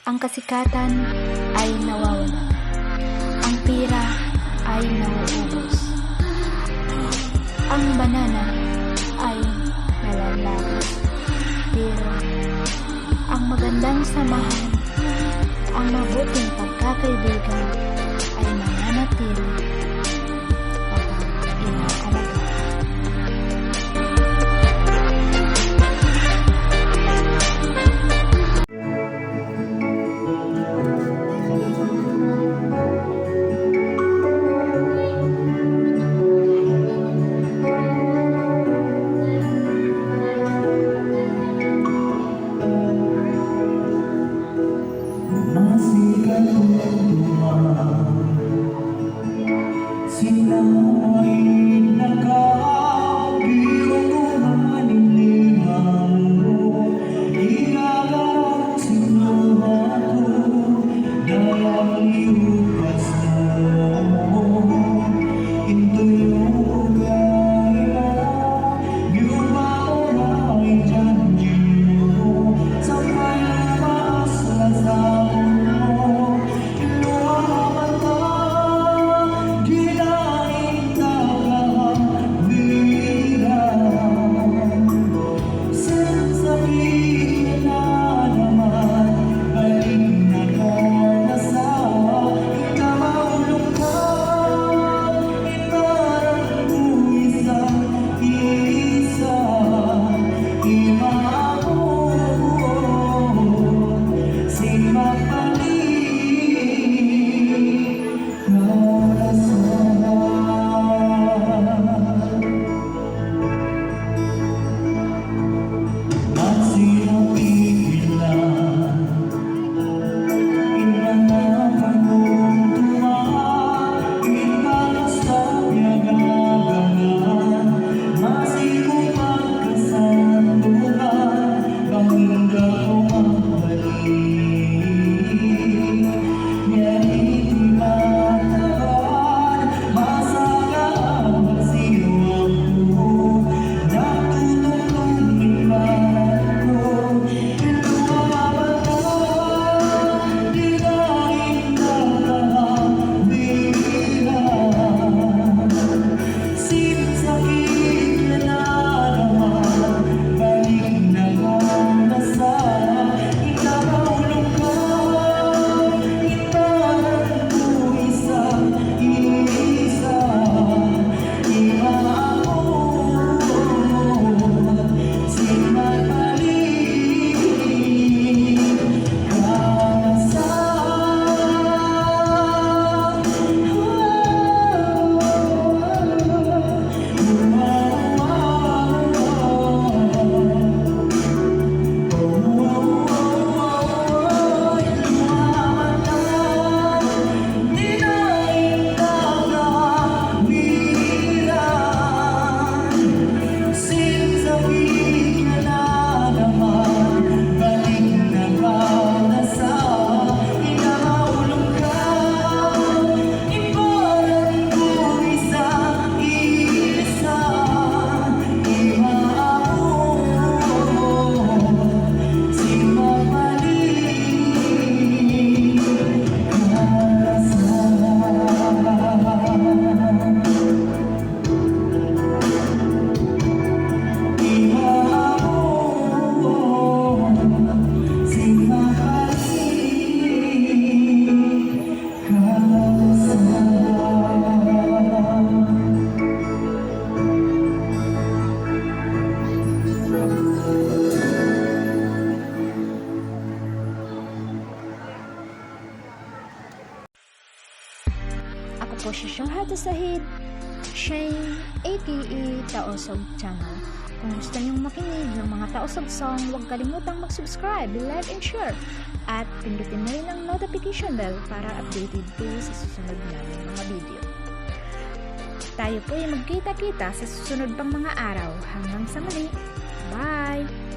Ang kasikatan ay nawawala. Ang pira ay nauubos. Ang banana ay nalalagos. Pero ang magandang samahan, ang mabuting pagkakaibigan ay mananatili kapag inaalaga. Ako po si Shahada Sahid, Shane, aka Taosog Channel. Kung gusto niyong makinig ng mga Taosog song, huwag kalimutang mag-subscribe, like, and share. At pindutin na rin ang notification bell para updated kayo sa susunod namin mga video. Tayo po ay magkita-kita sa susunod pang mga araw. Hanggang sa muli. Bye!